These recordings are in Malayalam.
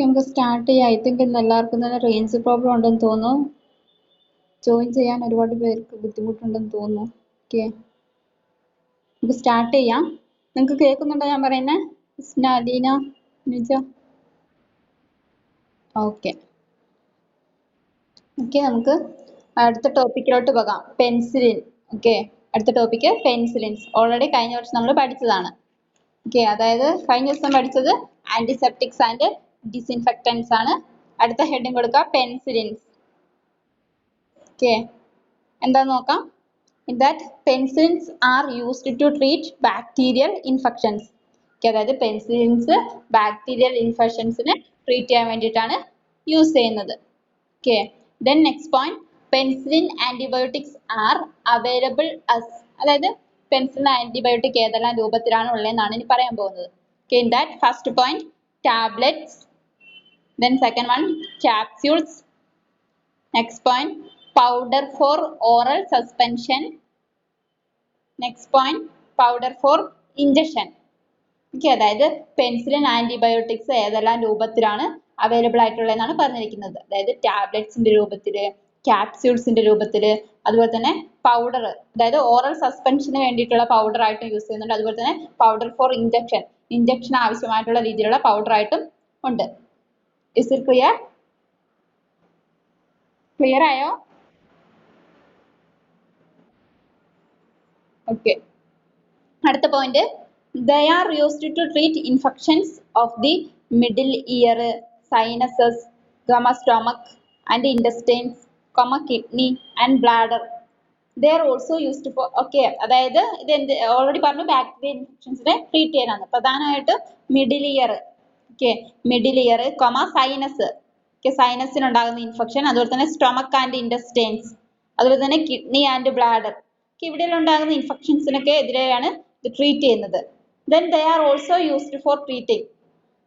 നമുക്ക് സ്റ്റാർട്ട് ചെയ്യാം. ഐ തിങ്ക് ഇന്ന് എല്ലാവർക്കും തന്നെ റേഞ്ച് പ്രോബ്ലം ഉണ്ടെന്ന് തോന്നുന്നു. ജോയിൻ ചെയ്യാൻ ഒരുപാട് പേർക്ക് ബുദ്ധിമുട്ടുണ്ടെന്ന് തോന്നുന്നു. ഓക്കെ, നമുക്ക് സ്റ്റാർട്ട് ചെയ്യാം. നിങ്ങൾക്ക് കേൾക്കുന്നുണ്ടോ ഞാൻ പറയുന്നത്? ഇസ്ന, അലീന, നിജ? ഓക്കെ ഓക്കെ, നമുക്ക് അടുത്ത ടോപ്പിക്കിലോട്ട് പോകാം. പെൻസിലിൻ. ഓക്കെ, അടുത്ത ടോപ്പിക്ക് പെൻസിലിൻസ്. ഓൾറെഡി കഴിഞ്ഞ വർഷം നമ്മൾ പഠിച്ചതാണ്. ഓക്കെ, അതായത് കഴിഞ്ഞ ദിവസം പഠിച്ചത് ആന്റിസെപ്റ്റിക്സ് ആൻഡ് ഡിസിൻഫെക്റ്റൻസ് ആണ്. അടുത്ത ഹെഡിങ് കൊടുക്കുക പെൻസിലിൻസ്. ഓക്കെ, എന്താന്ന് നോക്കാം. that penicillins are used to treat bacterial infections. അതായത് പെൻസിലിൻസ് ബാക്ടീരിയൽ ഇൻഫെക്ഷൻസിനെ ട്രീറ്റ് ചെയ്യാൻ വേണ്ടിയിട്ടാണ് യൂസ് ചെയ്യുന്നത്. Okay, then next point, penicillin antibiotics are available as, അതായത് പെൻസിലിൻ ആന്റിബയോട്ടിക് ഏതെല്ലാം രൂപത്തിലാണ് ഉള്ളതെന്നാണ് ഇനി പറയാൻ പോകുന്നത്. Okay, in that first point, tablets, then second one, capsules, next point, powder for oral suspension, next point, powder for injection. Okay, അതായത് പെൻസിലിൻ ആന്റിബയോട്ടിക്സ് ഏതെല്ലാം രൂപത്തിലാണ് അവൈലബിൾ ആയിട്ടുള്ളതെന്നാണ് പറഞ്ഞിരിക്കുന്നത്. അതായത് ടാബ്ലറ്റ്സിന്റെ രൂപത്തില്, ക്യാപ്സ്യൂൾസിന്റെ രൂപത്തില്, അതുപോലെ തന്നെ പൗഡർ, അതായത് ഓറൽ സസ്പെൻഷന് വേണ്ടിയിട്ടുള്ള പൗഡർ ആയിട്ടും യൂസ് ചെയ്യുന്നുണ്ട്. അതുപോലെ തന്നെ പൗഡർ ഫോർ ഇഞ്ചക്ഷൻ, ഇഞ്ചക്ഷൻ ആവശ്യമായിട്ടുള്ള രീതിയിലുള്ള പൗഡർ ആയിട്ടും ഉണ്ട്. Is it clear? ക്ലിയർ ആയോ? ഓക്കെ, അടുത്ത point, they are used to treat infections of the middle ear, sinuses, stomach and intestines, kidney and bladder. They are also used for, okay, അതായത് ഇത് ഓൾറെഡി പറഞ്ഞു ബാക്ടീരിയൽ ഇൻഫെക്ഷൻസിനെ ട്രീറ്റ് ചെയ്യാനാണ്. പ്രധാനമായിട്ട് middle ear, okay, middle ear, sinus, സൈനസിനുണ്ടാകുന്ന ഇൻഫെക്ഷൻ, അതുപോലെ തന്നെ സ്റ്റൊമക്ക് ആൻഡ് ഇൻറ്റസ്റ്റൈൻസ്, അതുപോലെ തന്നെ കിഡ്നി ആൻഡ് ബ്ലാഡർ, ഇവിടെയെല്ലാം ഉണ്ടാകുന്ന ഇൻഫെക്ഷൻസിനൊക്കെ എതിരെയാണ് ഇത് ട്രീറ്റ് ചെയ്യുന്നത്. then they are also used for treating,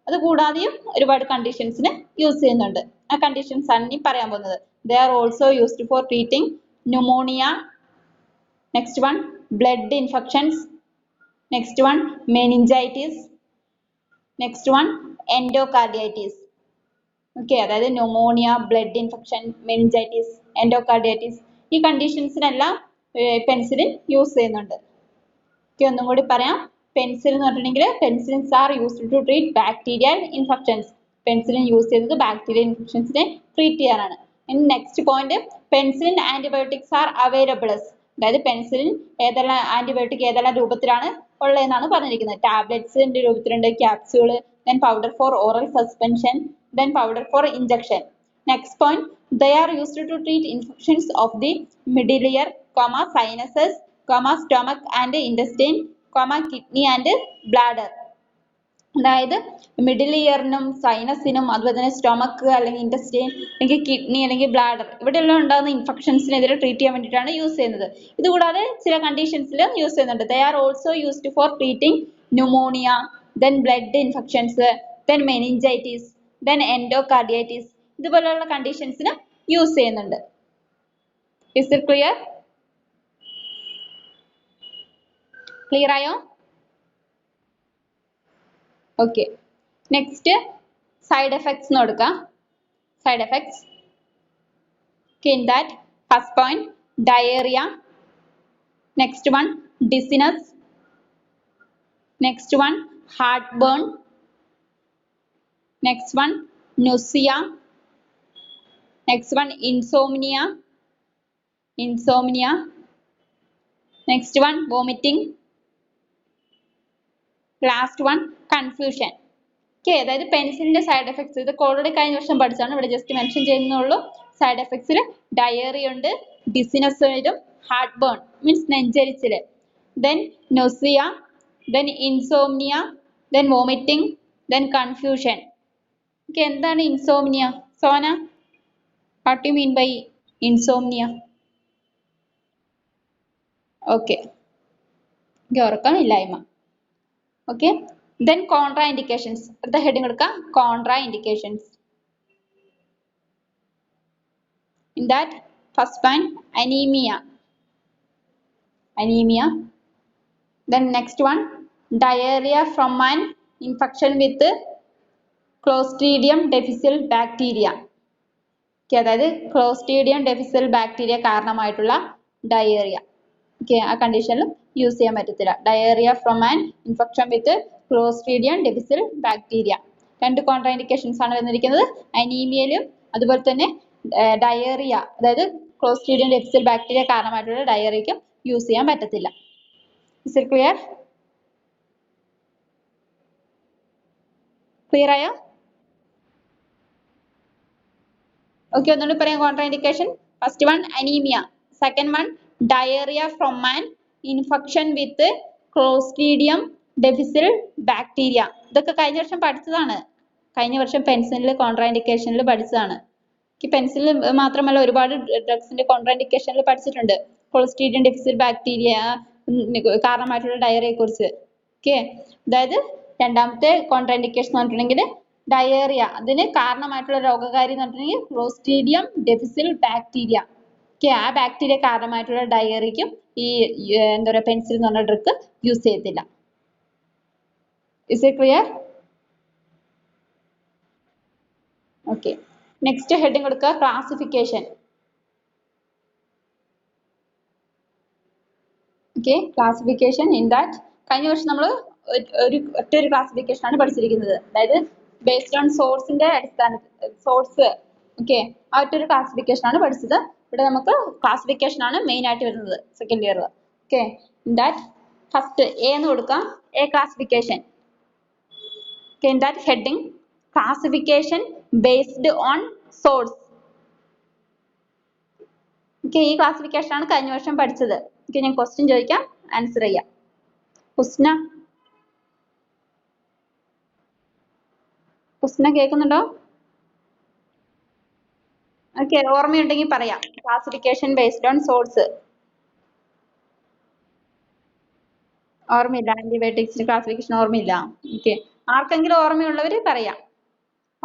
അത് കൂടാതെയും ഒരുപാട് കണ്ടീഷൻസിന് യൂസ് ചെയ്യുന്നുണ്ട്. ആ കണ്ടീഷൻസ് ആണ് ഇനി പറയാൻ പോകുന്നത്. they are also used for treating pneumonia, next one blood infections, next one meningitis, next one endocarditis. Okay, അതായത് pneumonia, blood infection, meningitis, endocarditis, ഈ കണ്ടീഷൻസിനെല്ലാം പെൻസിലിൻ യൂസ് ചെയ്യുന്നുണ്ട്. ഓക്കെ, ഒന്നും കൂടി പറയാം. പെൻസിലിൻ എന്ന് പറഞ്ഞിട്ടുണ്ടെങ്കിൽ penicillins are used to treat bacterial infections. Penicillin use ചെയ്യുന്നത് ബാക്ടീരിയൽ ഇൻഫെക്ഷൻസിനെ ട്രീറ്റ് ചെയ്യാനാണ്. Next point, penicillin antibiotics are available, അതായത് പെൻസിലിൻ ഏതെല്ലാം ആന്റിബയോട്ടിക് ഏതെല്ലാം രൂപത്തിലാണ് ഉള്ളതെന്നാണ് പറഞ്ഞിരിക്കുന്നത്. ടാബ്ലറ്റ്സിന്റെ രൂപത്തിലുണ്ട്, capsule, then powder for oral suspension, then powder for injection. Next point, they are used to treat infections of the middle ear, sinuses, stomach and intestine, kidney and bladder. അതായത് മിഡിൽ ഇയറിനും സൈനസിനും അതുപോലെ തന്നെ സ്റ്റൊമക്ക് അല്ലെങ്കിൽ ഇൻറ്റസ്റ്റൈൻ അല്ലെങ്കിൽ കിഡ്നി അല്ലെങ്കിൽ ബ്ലാഡർ, ഇവിടെയെല്ലാം ഉണ്ടാകുന്ന ഇൻഫെക്ഷൻസിനെതിരെ ട്രീറ്റ് ചെയ്യാൻ വേണ്ടിയിട്ടാണ് യൂസ് ചെയ്യുന്നത്. ഇതുകൂടാതെ ചില കണ്ടീഷൻസിലും യൂസ് ചെയ്യുന്നുണ്ട്. they are also used for treating pneumonia, then blood infections, then meningitis, then endocarditis, ഇതുപോലെയുള്ള കണ്ടീഷൻസിന് യൂസ് ചെയ്യുന്നുണ്ട്. is it clear? ക്ലിയർ ആയോ? ഓക്കെ, നെക്സ്റ്റ് സൈഡ് എഫക്ട്സ് കൊടുക്കാം. Side effects, in that first point, diarrhea, next one dizziness, next one heartburn, next one nausea, next one insomnia, next one vomiting, last one confusion. Okay, അതായത് പെൻസിലിന്റെ സൈഡ് എഫക്ട്സ് ഇതൊക്കെ ഓൾറെഡി കഴിഞ്ഞ വർഷം പഠിച്ചാണ്, ഇവിടെ ജസ്റ്റ് മെൻഷൻ ചെയ്യുന്നുള്ളൂ. സൈഡ് എഫക്ട്സിൽ ഡയറിയ ഉണ്ട്, ഡിസിനസ് വരും, ഹാർട്ട് ബേൺ മീൻസ് നെഞ്ചരിച്ചില്, then nausea, then insomnia, then vomiting, then confusion. Okay, എന്താണ് insomnia? Sona, what do you mean by insomnia? Okay, ഉറക്കമില്ലായ്മ. Okay, then contraindications. അടുത്ത ഹെഡിങ് എടുക്കാം, contraindications. in that first point, anemia, then next one diarrhea from an infection with Clostridium difficile bacteria. അതായത് ക്ലോസ്ട്രീഡിയം ഡിഫിസിൽ ബാക്ടീരിയ കാരണമായിട്ടുള്ള ഡയേറിയ. ആ കണ്ടീഷനിലും യൂസ് ചെയ്യാൻ പറ്റത്തില്ല. Diarrhoea from an infection with Clostridium difficile bacteria. രണ്ട് കോൺട്രാ ഇൻഡിക്കേഷൻസ് ആണ് വന്നിരിക്കുന്നത്. അനീമിയയിലും അതുപോലെ തന്നെ ഡയേറിയ, അതായത് ക്ലോസ്ട്രീഡിയം ഡിഫിസിൽ ബാക്ടീരിയ കാരണമായിട്ടുള്ള ഡയേറിയക്കും യൂസ് ചെയ്യാൻ പറ്റത്തില്ല. Is it clear? ക്ലിയർ ആയോ? ഓക്കെ, ഒന്നുകൂടി പറയാം. Contraindication: first one anaemia, second one diarrhoea from an infection with Clostridium difficile bacteria. ഇതൊക്കെ കഴിഞ്ഞ വർഷം പഠിച്ചതാണ്. കഴിഞ്ഞ വർഷം പെൻസിലിൽ കോൺട്രാ ഇൻഡിക്കേഷനിൽ പഠിച്ചതാണ്. പെൻസിൽ മാത്രമല്ല, ഒരുപാട് ഡ്രഗ്സിന്റെ കോൺട്രാ ഇൻഡിക്കേഷനിൽ പഠിച്ചിട്ടുണ്ട്. ക്ലോസ്ട്രീഡിയം ഡിഫിസിൽ ബാക്ടീരിയ കാരണമായിട്ടുള്ള ഡയറിയയെ കുറിച്ച്. അതായത് രണ്ടാമത്തെ കോൺട്രാ ഇൻഡിക്കേഷൻ എന്ന് പറഞ്ഞിട്ടുണ്ടെങ്കിൽ ഡയേറിയ, അതിന് കാരണമായിട്ടുള്ള രോഗകാരി എന്ന് പറഞ്ഞിട്ടുണ്ടെങ്കിൽ ക്ലോസ്ട്രീഡിയം ഡിഫിസിൽ ബാക്ടീരിയ. ആ ബാക്ടീരിയ കാരണമായിട്ടുള്ള ഡയേറിയക്കും ഈ എന്താ പറയുക പെൻസിൽ എന്ന് പറഞ്ഞ ഡ്രഗ് യൂസ് ചെയ്യത്തില്ല. Is it clear? Okay, next heading കൊടുക്കുക, ക്ലാസിഫിക്കേഷൻ. ക്ലാസിഫിക്കേഷൻ ഇൻ ദാറ്റ് കഴിഞ്ഞ വർഷം നമ്മൾ ഒറ്റൊരു ക്ലാസിഫിക്കേഷൻ ആണ് പഠിച്ചിരിക്കുന്നത്. അതായത് ബേസ്ഡ് ഓൺ സോഴ്സിന്റെ അടിസ്ഥാനത്തിൽ, സോഴ്സ് ആ ഒറ്റൊരു ക്ലാസിഫിക്കേഷൻ ആണ് പഠിച്ചത്. ഇവിടെ നമുക്ക് ക്ലാസിഫിക്കേഷൻ ആണ് മെയിൻ ആയിട്ട് വരുന്നത് സെക്കൻഡ് ഇയറിൽ. ഇൻ ദാറ്റ് ഫസ്റ്റ് എ എന്ന് കൊടുക്കാം, A classification. In that heading classification based on source. ഈ ക്ലാസിഫിക്കേഷൻ ആണ് കഴിഞ്ഞ വർഷം പഠിച്ചത്. ഞാൻ ക്വസ്റ്റ്യൻ ചോദിക്കാം, ആൻസർ ചെയ്യാം. ഹുസ്ന കേൾക്കുന്നുണ്ടോ? ഓർമ്മയുണ്ടെങ്കിൽ പറയാം. Classification based on source. ഓർമ്മയില്ല? ആന്റിബയോട്ടിക്സിന്റെ ക്ലാസിഫിക്കേഷൻ ഓർമ്മയില്ല? ആർക്കെങ്കിലും ഓർമ്മയുള്ളവര് പറയാം.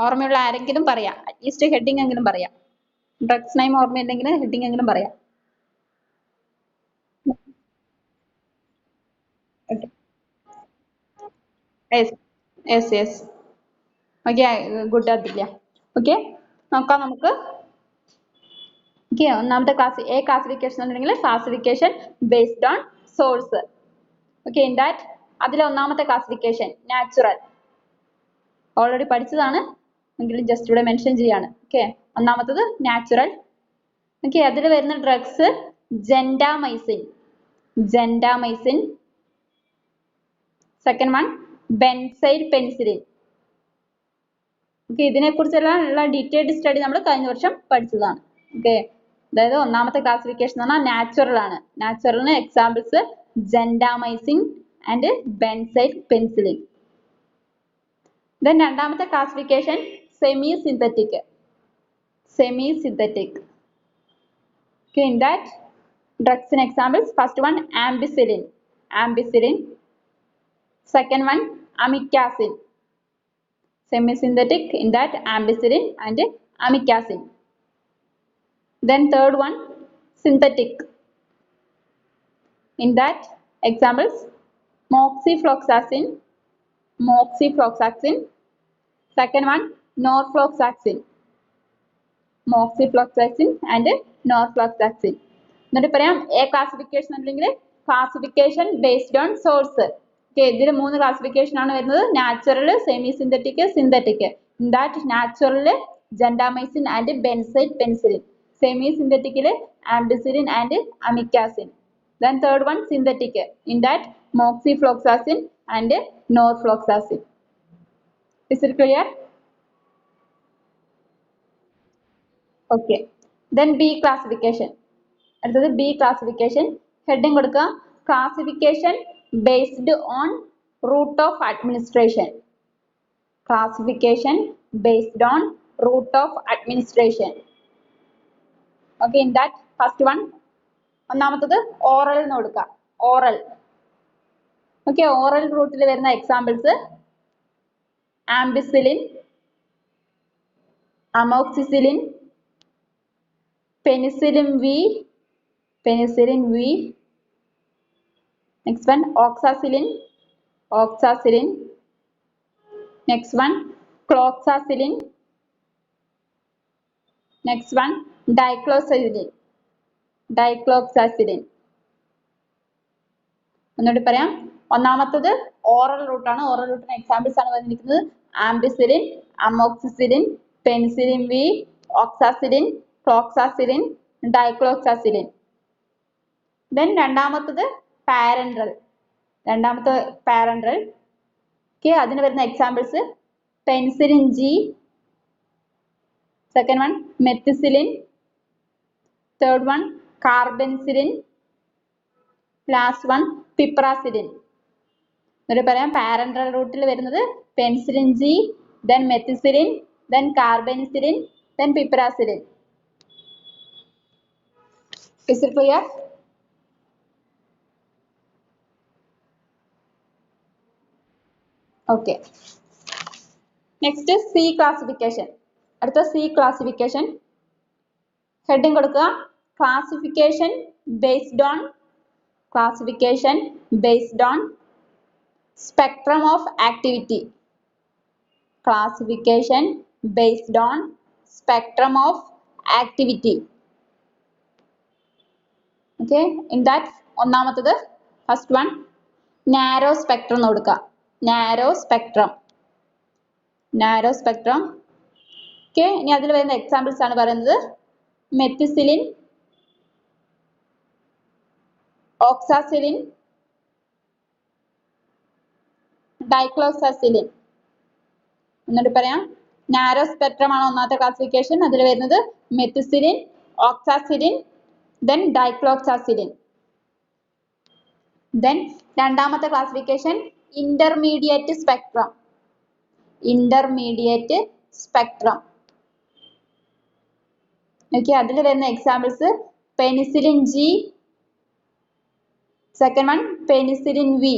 ഓർമ്മയുള്ള ആരെങ്കിലും പറയാം. അറ്റ്ലീസ്റ്റ് ഹെഡിങ് എങ്കിലും പറയാം. ഡ്രഗ്സ് നെയിം ഓർമ്മയില്ലെങ്കിൽ ഹെഡിങ് എങ്കിലും പറയാം. ഗുഡ് അതില്ല. നോക്കാം നമുക്ക്. ഒന്നാമത്തെ ക്ലാസ് എ ക്ലാസിഫിക്കേഷൻ ഉണ്ടെങ്കിൽ classification based on source. In that അതിലെ ഒന്നാമത്തെ ക്ലാസിഫിക്കേഷൻ നാച്ചുറൽ. ഓൾറെഡി പഠിച്ചതാണ് എങ്കിലും ജസ്റ്റ് ഇവിടെ മെൻഷൻ ചെയ്യാണ്. ഒന്നാമത്തത് നാച്ചുറൽ. അതിൽ വരുന്ന drugs gentamicin. Second one benzyl penicillin. ഇതിനെ കുറിച്ചുള്ള ഡീറ്റെയിൽഡ് സ്റ്റഡി നമ്മൾ കഴിഞ്ഞ വർഷം പഠിച്ചതാണ്. അതായത് ഒന്നാമത്തെ ക്ലാസിഫിക്കേഷൻ എന്ന് പറഞ്ഞാൽ നാച്ചുറൽ ആണ്. നാച്ചുറലിന് examples gentamicin and benzyl penicillin. രണ്ടാമത്തെ classification semi synthetic. In that drugs and examples, first one ampicillin. Second one amikacin. Semi-synthetic, in that ampicillin and amikacin. Then third one synthetic. In that examples moxifloxacin. Second one norfloxacin. And norfloxacin. എന്നിട്ട് പറയാം എ ക്ലാസിഫിക്കേഷൻ അല്ലെങ്കിൽ ക്ലാസിഫിക്കേഷൻ ബേസ്ഡ് ഓൺ സോഴ്സ്. ഇതിൽ 3 ക്ലാസിഫിക്കേഷൻ ആണ് വരുന്നത്: natural, semi synthetic, synthetic. In that natural gentamicin and benzyl penicillin. Semi സിന്തറ്റിക്കിൽ ampicillin and amikacin. Then third one synthetic. In that moxifloxacin and norfloxacin. Is it clear? Then B classification. അടുത്തത് B classification. Heading കൊടുക്കുക, classification based on route of administration. In that first one ഒന്നാമത്തത് ഓറൽ എന്ന് കൊടുക്കുക. ഓറൽ റൂട്ടിൽ വരുന്ന examples ampicillin, amoxicillin, penicillin V. Next one oxacillin. Next one cloxacillin. Next one, dicloxacillin. Dicloxacillin. ഒന്നുകൂടി പറയാം. ഒന്നാമത്തത് ഓറൽ റൂട്ടാണ്. ഓറൽ റൂട്ടിന് എക്സാമ്പിൾസ് ആണ് വന്നിരിക്കുന്നത് ampicillin, amoxicillin, penicillin V, oxacillin, cloxacillin, dicloxacillin. Then രണ്ടാമത്തത് പാരൻട്രൽ. രണ്ടാമത്തെ പാരൻട്രൽ. ഓക്കെ, അതിന് വരുന്ന examples penicillin G, second one methicillin, third one carbenicillin, last one piperacillin. എന്നിട്ട് പറയാം, പാരൻട്രൽ റൂട്ടിൽ വരുന്നത് penicillin G, then methicillin, then carbenicillin, then piperacillin. Is it clear? Okay. Next is C classification. അടുത്ത C classification. Heading കൊടുക്കുക, classification based on spectrum of activity. Classification based on spectrum of activity. Okay, in that ഒന്നാമത്തത് ഫസ്റ്റ് വൺ നാരോ സ്പെക്ട്രം കൊടുക്കുക. Narrow spectrum. ഓക്കെ, ഇനി അതിൽ വരുന്ന എക്സാമ്പിൾസ് ആണ് പറയുന്നത് മെത്തിസിലിൻ, ഓക്സാസിലിൻ, ഡൈക്ലോക്സാസിലിൻ. എന്നിട്ട് പറയാം, നാരോ സ്പെക്ട്രം ആണ് ഒന്നാമത്തെ ക്ലാസിഫിക്കേഷൻ. അതിൽ വരുന്നത് methicillin, oxacillin, then dicloxacillin. Then രണ്ടാമത്തെ ക്ലാസിഫിക്കേഷൻ ഇന്റർമീഡിയറ്റ് സ്പെക്ട്രം. ഓക്കെ, അതിൽ വരുന്ന examples penicillin G, second one penicillin V.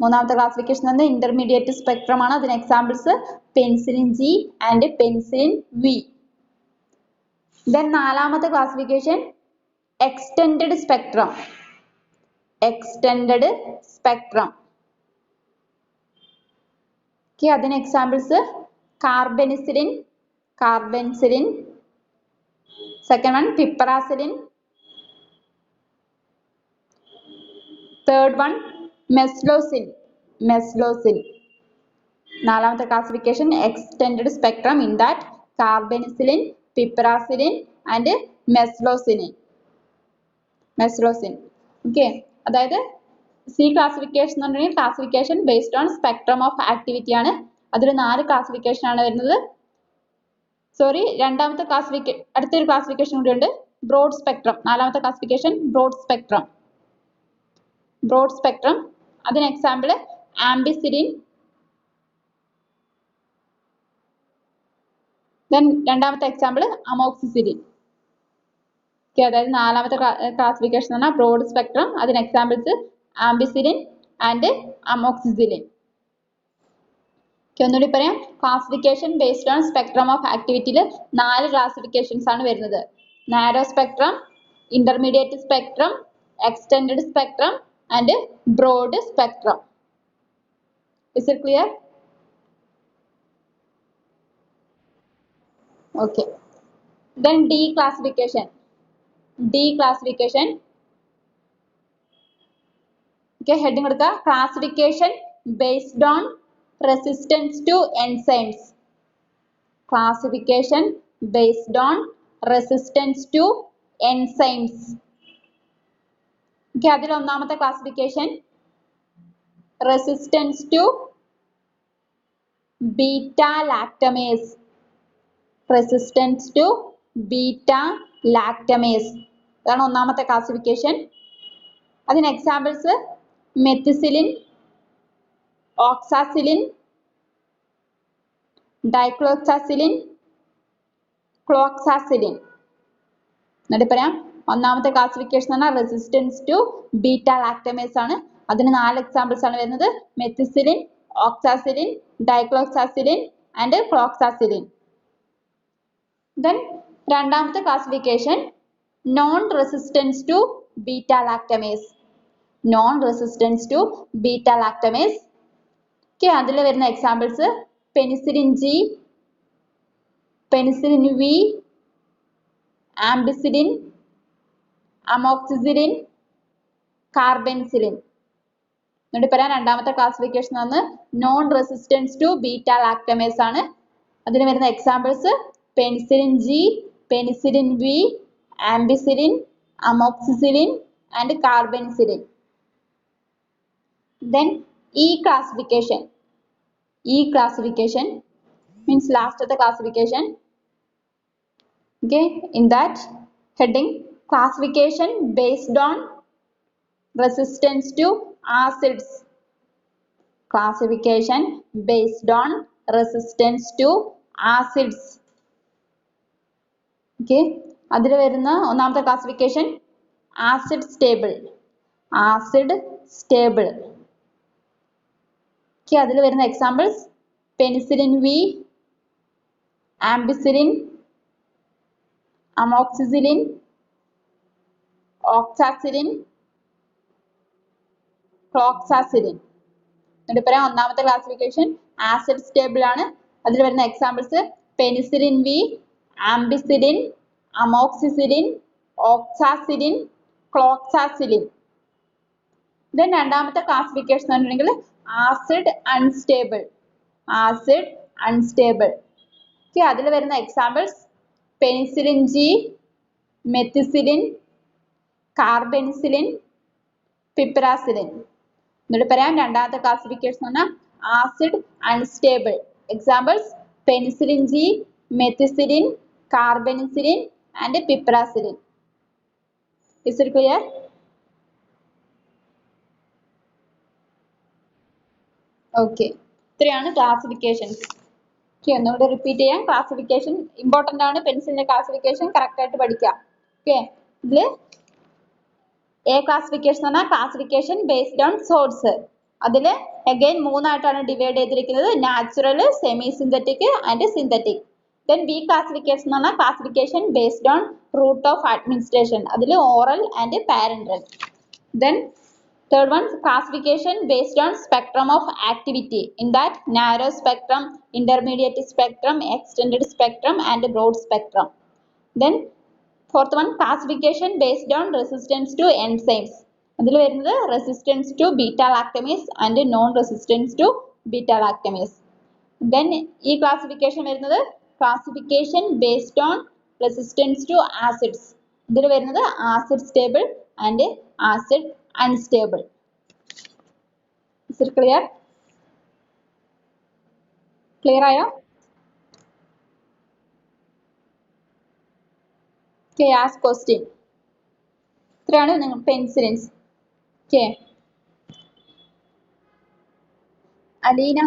മൂന്നാമത്തെ ക്ലാസിഫിക്കേഷൻ ആണ് ഇന്റർമീഡിയറ്റ് സ്പെക്ട്രം ആണ്. അതിന് examples penicillin G and penicillin V. Then നാലാമത്തെ ക്ലാസിഫിക്കേഷൻ എക്സ്റ്റെൻഡഡ് സ്പെക്ട്രം. ഓക്കെ, അതിന് examples carbenicillin, second one piperacillin, third one mezlocillin. നാലാമത്തെ classification extended spectrum. In that carbenicillin, piperacillin and mezlocillin. Okay, അതായത് സി ക്ലാസിഫിക്കേഷൻ എന്ന് പറഞ്ഞാൽ classification based on spectrum of activity ആണ്. അതിൽ 4 ക്ലാസിഫിക്കേഷൻ ആണ് വരുന്നത്. സോറി, രണ്ടാമത്തെ അടുത്തൊരു ക്ലാസിഫിക്കേഷൻ കൂടി ഉണ്ട്, ബ്രോഡ് സ്പെക്ട്രം. നാലാമത്തെ ക്ലാസിഫിക്കേഷൻ ബ്രോഡ് സ്പെക്ട്രം. അതിന് എക്സാമ്പിൾ ആംബിസിലിൻ, ദെൻ രണ്ടാമത്തെ എക്സാമ്പിൾ അമോക്സിസിലിൻ. ഓക്കെ, അതായത് നാലാമത്തെ ക്ലാസിഫിക്കേഷൻ എന്ന് പറഞ്ഞാൽ ബ്രോഡ് സ്പെക്ട്രം. അതിന് examples ampicillin and amoxicillin. Okay, ഒന്നുകൂടി പറയാം, classification based on spectrum of ആക്ടിവിറ്റിയിൽ 4 ക്ലാസിഫിക്കേഷൻസ് ആണ് വരുന്നത്. Narrow spectrum, intermediate spectrum, extended spectrum and broad spectrum. Is it clear? Okay. Then D classification. Okay, heading കൊടുക്കുക, classification based on resistance to enzymes. Okay, അതിൽ ഒന്നാമത്തെ classification resistance to beta lactamase. അതാണ് ഒന്നാമത്തെ ക്ലാസിഫിക്കേഷൻ. അതിന് എക്സാമ്പിൾസ് മെത്തിസിലിൻ, ഓക്സാസിലിൻ, ഡൈക്ലോക്സാസിലിൻ, ക്ലോക്സാസിലിൻ. എന്നിട്ട് പറയാം, ഒന്നാമത്തെ ക്ലാസിഫിക്കേഷൻ എന്ന് പറഞ്ഞാൽ റെസിസ്റ്റൻസ് ടു ബീറ്റാ ലാക്ടമേസ് ആണ്. അതിന് 4 എക്സാമ്പിൾസ് ആണ് വരുന്നത് methicillin, oxacillin, dicloxacillin and cloxacillin. Then രണ്ടാമത്തെ classification non resistance to beta lactamase. Okay, അതിൽ വരുന്ന examples penicillin G, penicillin V, ampicillin, amoxicillin, carbenicillin. എന്നിട്ട് പറയാം രണ്ടാമത്തെ ക്ലാസിഫിക്കേഷൻ ആണ് non resistance to beta lactamase ആണ്. അതിന് വരുന്ന examples penicillin G, penicillin V, ampicillin, amoxicillin and carbenicillin. Then E classification. E classification means last of the classification. Okay, in that heading classification based on resistance to acids. Classification based on resistance to acids. Okay, അതിൽ വരുന്ന ഒന്നാമത്തെ classification acid stable. Acid stable. Okay, അതിൽ വരുന്ന examples penicillin V, ampicillin, amoxicillin, oxacillin, cloxacillin. എന്നിട്ട് പറയാം ഒന്നാമത്തെ ക്ലാസിഫിക്കേഷൻ ആസിഡ് സ്റ്റേബിൾ ആണ്. അതിൽ വരുന്ന examples penicillin V, ampicillin, amoxicillin, oxacillin, cloxacillin. Then രണ്ടാമത്തെ ക്ലാസിഫിക്കേഷൻ എന്ന് പറഞ്ഞിട്ടുണ്ടെങ്കിൽ acid unstable. Acid unstable. Okay, അതിൽ വരുന്ന examples penicillin G, methicillin, carbenicillin, piperacillin. എന്നിട്ട് പറയാം രണ്ടാമത്തെ ക്ലാസിഫിക്കേഷൻ എന്ന് പറഞ്ഞാൽ acid unstable. Examples penicillin G, methicillin, carbenicillin and piperacillin. Is it clear? Okay, ഇത്രയാണ് ക്ലാസിഫിക്കേഷൻസ്. ഓക്കെ, ഒന്നുകൂടെ റിപ്പീറ്റ് ചെയ്യാം. ക്ലാസിഫിക്കേഷൻ ഇമ്പോർട്ടൻ്റ് ആണ്. പെൻസിലിന്റെ ക്ലാസിഫിക്കേഷൻ കറക്റ്റ് ആയിട്ട് പഠിക്കുക. ഓക്കെ, ഇതിൽ എ ക്ലാസിഫിക്കേഷൻ എന്ന് പറഞ്ഞാൽ ക്ലാസിഫിക്കേഷൻ ബേസ്ഡ് ഓൺ സോഴ്സ്. അതിൽ അഗൈൻ മൂന്നായിട്ടാണ് ഡിവൈഡ് ചെയ്തിരിക്കുന്നത്, natural, semi synthetic and synthetic. Then B classification എന്ന് പറഞ്ഞാൽ classification based on route of administration. അതിൽ oral and parenteral. Then third one classification based on spectrum of activity. In that narrow spectrum, intermediate spectrum, extended spectrum and broad spectrum. Then fourth one classification based on resistance to enzymes. അതിൽ വരുന്നത് resistance to beta lactamase and non resistance to beta lactamase. Then ഈ classification വരുന്നത് classification based on resistance to acids. ഇതിൽ വരുന്നത് acid stable and acid unstable. Is it clear? Clear ആയോ? Okay, ask question. ഇത്രയാണ് നിങ്ങൾ പെൻസിലിൻസ്. Okay. അലീന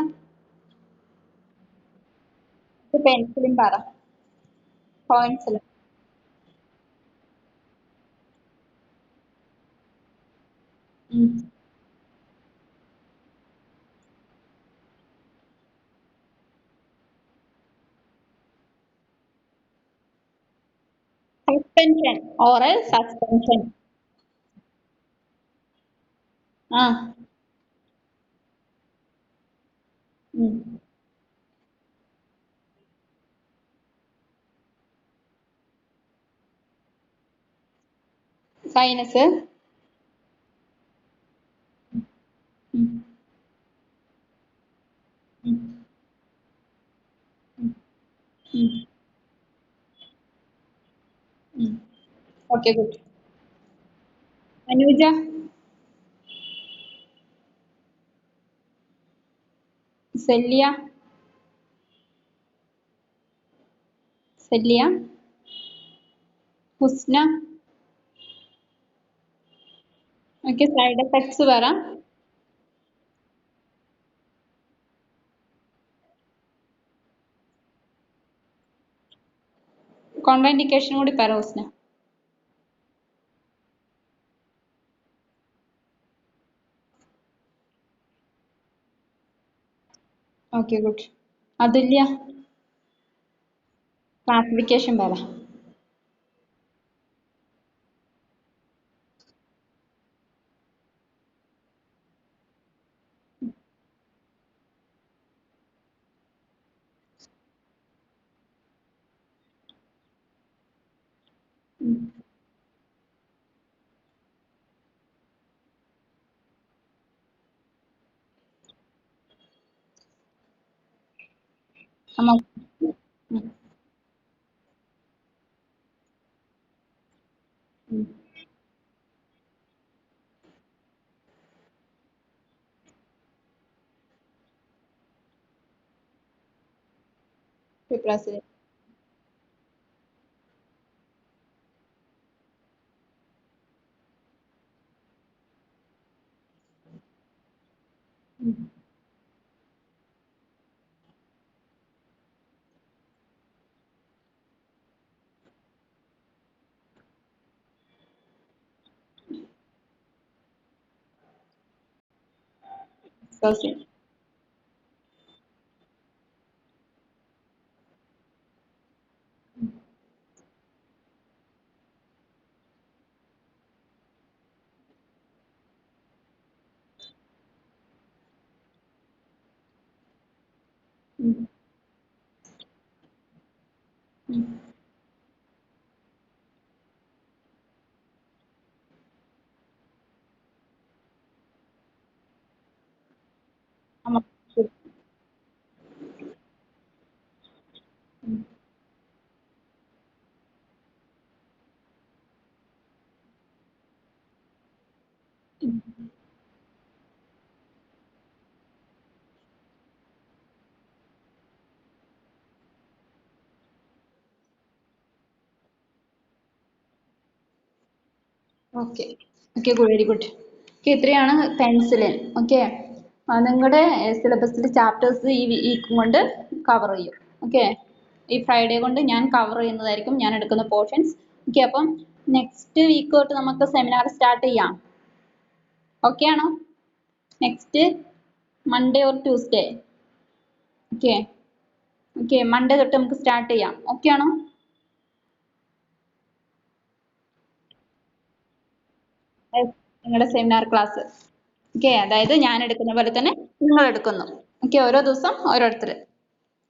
പെൻസിലിൻ പറ. Points suspension, oral suspension. Sinus. Okay, good. Anuja. Celia. Celia. Husna. Okay, side effects വരാം. Contraindication കൂടി പറ ഹുസ്ന. Okay, good. അതുല്യ. Classification പറ. ഉം. ആമാ. ഉം. ഉം. പ്ലസ്. ഉം. സോഷ്യൽ. ഉം. ഉം. ആമാ. ശരി. ഉം. ഉം. Okay. Okay, very good. Okay, ഇത്രയാണ് പെൻസിലിൻ. ഓക്കെ, നിങ്ങളുടെ സിലബസിലെ ചാപ്റ്റേഴ്സ് ഈ വീക്ക് കൊണ്ട് കവർ ചെയ്യും. ഓക്കെ, ഈ ഫ്രൈഡേ കൊണ്ട് ഞാൻ കവർ ചെയ്യുന്നതായിരിക്കും, ഞാൻ എടുക്കുന്ന പോർഷൻസ്. ഓക്കെ, അപ്പം നെക്സ്റ്റ് വീക്ക് തൊട്ട് നമുക്ക് സെമിനാർ സ്റ്റാർട്ട് ചെയ്യാം. ഓക്കെ ആണോ? Next Monday or Tuesday. Okay. Okay, Monday തൊട്ട് നമുക്ക് സ്റ്റാർട്ട് ചെയ്യാം. ഓക്കെ ആണോ? നിങ്ങളുടെ സെമിനാർ ക്ലാസ്. ഓക്കെ, അതായത് ഞാൻ എടുക്കുന്ന പോലെ തന്നെ നിങ്ങൾ എടുക്കുന്നു. ഓക്കെ, ഓരോ ദിവസം ഓരോരുത്തർ.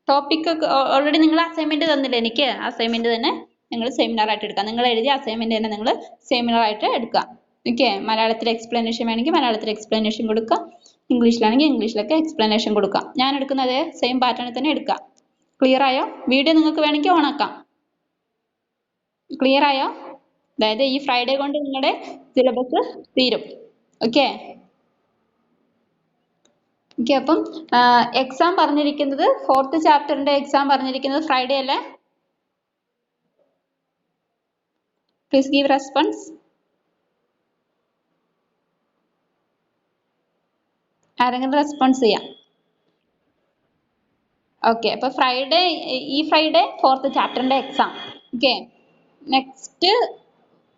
ടോപ്പിക് ഓൾറെഡി നിങ്ങൾ അസൈൻമെന്റ് തന്നില്ല എനിക്ക്. അസൈൻമെന്റ് തന്നെ നിങ്ങൾ സെമിനാർ ആയിട്ട് എടുക്കാം. നിങ്ങൾ എഴുതിയ അസൈൻമെന്റ് തന്നെ നിങ്ങൾ സെമിനാർ ആയിട്ട് എടുക്കാം. ഓക്കെ, മലയാളത്തിൽ എക്സ്പ്ലനേഷൻ വേണമെങ്കിൽ മലയാളത്തിൽ എക്സ്പ്ലനേഷൻ കൊടുക്കാം, ഇംഗ്ലീഷിലാണെങ്കിൽ ഇംഗ്ലീഷിലൊക്കെ എക്സ്പ്ലനേഷൻ കൊടുക്കാം. ഞാൻ എടുക്കുന്ന അതേ സെയിം പാറ്റേണിൽ തന്നെ എടുക്കാം. ക്ലിയർ ആയോ? വീഡിയോ നിങ്ങൾക്ക് വേണമെങ്കിൽ ഓൺ ആക്കാം. ക്ലിയർ ആയോ? അതായത് ഈ ഫ്രൈഡേ കൊണ്ട് നിങ്ങളുടെ സിലബസ് തീരും. ഓക്കെ. ഓക്കെ, അപ്പം എക്സാം പറഞ്ഞിരിക്കുന്നത് 4th ചാപ്റ്ററിന്റെ എക്സാം പറഞ്ഞിരിക്കുന്നത് ഫ്രൈഡേ അല്ലേ? Please give response. ആരെങ്കിലും റെസ്പോൺസ് ചെയ്യാം. ഓക്കെ, അപ്പൊ ഫ്രൈഡേ, ഈ ഫ്രൈഡേ 4th ചാപ്റ്ററിന്റെ exam. Okay, next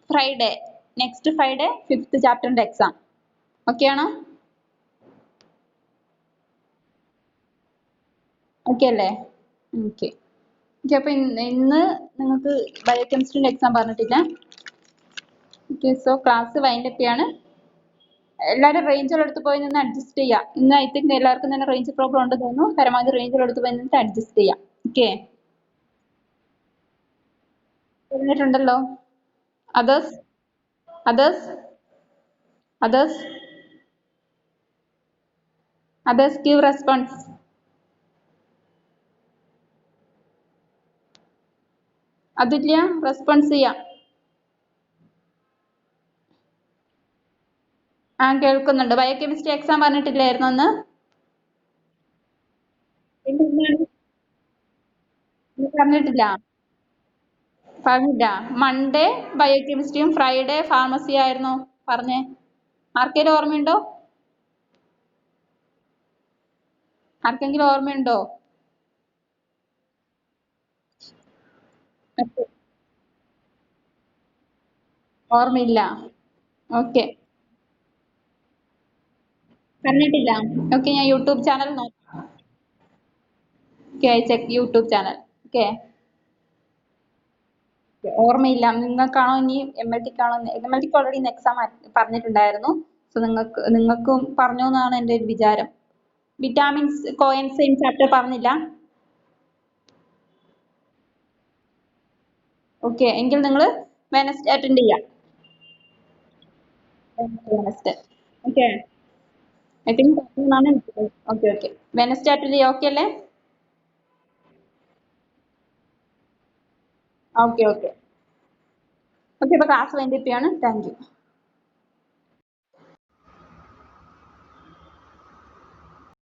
Friday 5th ചാപ്റ്ററിന്റെ എക്സാം. ഓക്കെ ആണോ? ഓക്കെ അല്ലേ? ഓക്കെ. ഓക്കെ, അപ്പൊ ഇന്ന് നിങ്ങൾക്ക് ബയോകെമിസ്ട്രിന്റെ എക്സാം പറഞ്ഞിട്ടില്ല. ഓക്കെ, സോ ക്ലാസ് വൈൻഡപ്പ് ചെയ്യാണ്. എല്ലാവരും റേഞ്ചുള്ളടുത്ത് പോയി നിന്ന് അഡ്ജസ്റ്റ് ചെയ്യാം. ഇന്ന് ഐ തിങ്ക് എല്ലാവർക്കും തന്നെ റേഞ്ച് പ്രോബ്ലം ഉണ്ട് തോന്നുന്നു. പരമാവധി റേഞ്ചുള്ളടുത്ത് പോയി നിന്നിട്ട് അഡ്ജസ്റ്റ് ചെയ്യാം. ഓക്കെ, പറഞ്ഞിട്ടുണ്ടല്ലോ. Others, others, others, others give response. അതില്ല, റെസ്പോൺസ് ചെയ്യാം. ആ, കേൾക്കുന്നുണ്ട്. ബയോകെമിസ്ട്രി എക്സാം പറഞ്ഞിട്ടില്ലായിരുന്നു അന്ന്? പറഞ്ഞിട്ടില്ല. പറഞ്ഞില്ല. മൺഡേ ബയോകെമിസ്ട്രിയും ഫ്രൈഡേ ഫാർമസി ആയിരുന്നു പറഞ്ഞേ. ആർക്കെങ്കിലും ഓർമ്മയുണ്ടോ? ആർക്കെങ്കിലും ഓർമ്മയുണ്ടോ? ഓർമ്മയില്ല. ഓക്കെ, പറഞ്ഞിട്ടില്ല. ഓക്കെ, ഞാൻ യൂട്യൂബ് ചാനൽ നോക്കാം. Okay, I check YouTube channel. Okay, ഓർമ്മയില്ല. നിങ്ങൾക്കാണോ ഇനി എം എൽ ടിക്കാണോ? എം എൽ ടിക്ക് ഓൾറെഡി ഇന്ന് എക്സാം പറഞ്ഞിട്ടുണ്ടായിരുന്നു. സോ നിങ്ങൾക്കും പറഞ്ഞു എന്നാണ് എൻ്റെ ഒരു വിചാരം. വിറ്റാമിൻസ് കോഎൻസൈം ചാപ്റ്റർ പറഞ്ഞില്ല. ഓക്കെ, എങ്കിൽ നിങ്ങൾ വെനസ്ഡേ അറ്റൻഡ് ചെയ്യാം. Wednesday okay. I think okay okay. Wednesday attend ചെയ്യാം. ഓക്കെ അല്ലേ? Okay okay okay. അപ്പോൾ ക്ലാസ് വൈൻഡപ്പ് ചെയ്യാണ്. Thank U.